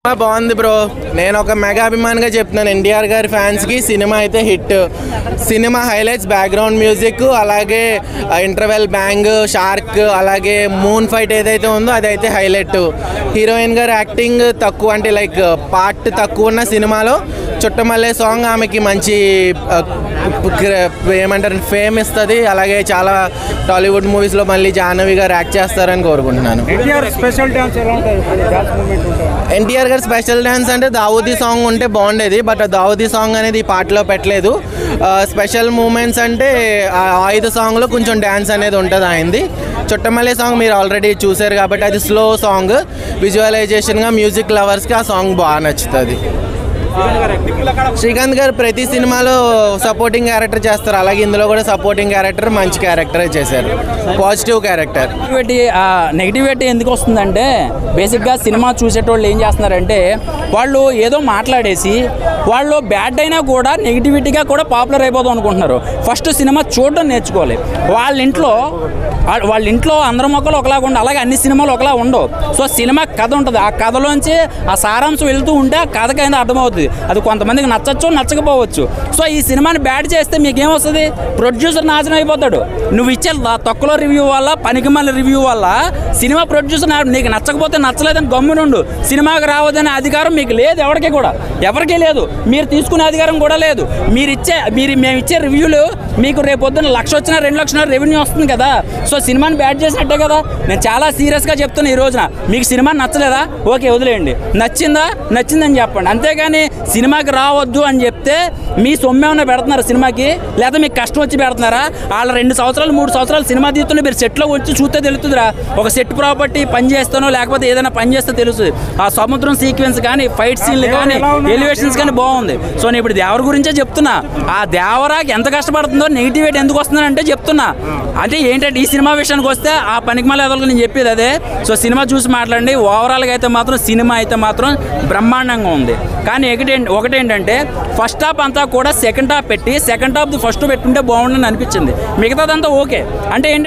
బాగుంది బ్రో. నేను ఒక మెగా అభిమానిగా చెప్తున్నాను. ఎన్టీఆర్ గారి ఫ్యాన్స్కి సినిమా అయితే hit. Cinema highlights background music, అలాగే ఇంటర్వెల్ బ్యాంగ్, షార్క్, అలాగే మూన్ ఫైట్ ఏదైతే ఉందో అదైతే హైలైట్. హీరోయిన్ గారి యాక్టింగ్ తక్కువ, అంటే లైక్ పార్ట్ తక్కువ ఉన్న సినిమాలో చుట్టమల్లే సాంగ్ ఆమెకి మంచి ఏమంటారు ఫేమ్ ఇస్తుంది. అలాగే చాలా టాలీవుడ్ మూవీస్లో మళ్ళీ జాహ్నవి గారు యాక్ట్ చేస్తారని కోరుకుంటున్నాను. ఎన్టీఆర్ గారు స్పెషల్ డ్యాన్స్ అంటే దావూదీ సాంగ్ ఉంటే బాగుండేది, బట్ దావూదీ సాంగ్ అనేది ఈ పాటలో పెట్టలేదు. స్పెషల్ మూమెంట్స్ అంటే ఆయుధ సాంగ్లో కొంచెం డ్యాన్స్ అనేది ఉంటుంది ఆయనది. చుట్టమల్లే సాంగ్ మీరు ఆల్రెడీ చూసారు కాబట్టి అది స్లో సాంగ్. విజువలైజేషన్గా మ్యూజిక్ లవర్స్కి ఆ సాంగ్ బాగా నచ్చుతుంది. శ్రీకాంత్ గారు ప్రతి సినిమాలో సపోర్టింగ్ క్యారెక్టర్ చేస్తారు, అలాగే ఇందులో కూడా సపోర్టింగ్ క్యారెక్టర్ మంచి క్యారెక్టరే చేశారు, పాజిటివ్ క్యారెక్టర్. నెగిటివిటీ ఎందుకు వస్తుందంటే బేసిక్గా సినిమా చూసేటోళ్ళు ఏం చేస్తున్నారంటే వాళ్ళు ఏదో మాట్లాడేసి వాళ్ళు బ్యాడ్ అయినా కూడా నెగిటివిటీగా కూడా పాపులర్ అయిపోదాం అనుకుంటున్నారు. ఫస్ట్ సినిమా చూడడం నేర్చుకోవాలి. వాళ్ళ ఇంట్లో అందరి మొక్కలు ఒకలాగా ఉండవు, అలాగే అన్ని సినిమాలు ఒకలా ఉండవు. సో సినిమా కథ ఉంటుంది, ఆ కథలోంచి ఆ సారాంశం వెళ్తూ ఉంటే ఆ కథకైనా అర్థమవుతుంది. అది కొంతమందికి నచ్చచ్చు, నచ్చకపోవచ్చు. సో ఈ సినిమాని బ్యాడ్ చేస్తే మీకేమొస్తుంది? ప్రొడ్యూసర్ నాశనం అయిపోతాడు. నువ్వు ఇచ్చే తక్కువ రివ్యూ వల్ల, పనికిమాల రివ్యూ వల్ల సినిమా ప్రొడ్యూసర్ నీకు నచ్చకపోతే నచ్చలేదని గమ్మునుండు. సినిమాకి రావద్దనే అధికారం మీకు లేదు, ఎవరికీ లేదు. మీరు తీసుకునే అధికారం కూడా లేదు. మేము ఇచ్చే రివ్యూలు మీకు రేపొద్దున 1,00,000 వచ్చినా 2 లక్షల రెవెన్యూ వస్తుంది కదా. సో సినిమాని బ్యాడ్ చేసినట్టే కదా. నేను చాలా సీరియస్గా చెప్తున్నా ఈ రోజున. మీకు సినిమా నచ్చలేదా? ఓకే, వదిలేయండి. నచ్చిందని చెప్పండి. అంతేగాని సినిమాకి రావద్దు అని చెప్తే మీ సొమ్మేమన్నా పెడుతున్నారు సినిమాకి, లేదా మీకు కష్టం వచ్చి పెడుతున్నారా? వాళ్ళ 2 సంవత్సరాలు 3 సంవత్సరాలు సినిమా తీస్తుంటే మీరు సెట్లో వచ్చి చూస్తే తెలుస్తుందిరా. ఒక సెట్ ప్రాపర్టీ పని చేస్తానో లేకపోతే ఏదైనా పని చేస్తే తెలుస్తుంది. ఆ సముద్రం సీక్వెన్స్ కానీ, ఫైట్ సీన్లు కానీ, ఎలివేషన్స్ కానీ బాగుంది. సో నేను ఇప్పుడు దేవర గురించే చెప్తున్నా. ఆ దేవరాకి ఎంత కష్టపడుతుందో నెగిటివిటీ ఎందుకు వస్తుందంటే చెప్తున్నా. అంటే ఏంటంటే ఈ సినిమా విషయానికి వస్తే ఆ పనికిమాల ఎదలకు నేను చెప్పేది అదే. సో సినిమా చూసి మాట్లాడండి. ఓవరాల్గా అయితే మాత్రం సినిమా అయితే మాత్రం బ్రహ్మాండంగా ఉంది. కానీ ఒకటేంటంటే ఫస్ట్ హాఫ్ అంతా కూడా సెకండ్ హాఫ్ పెట్టి సెకండ్ హాఫ్ ఫస్ట్ పెట్టుంటే బాగుండని అనిపించింది. మిగతాదంతా ఓకే. అంటే ఏంటి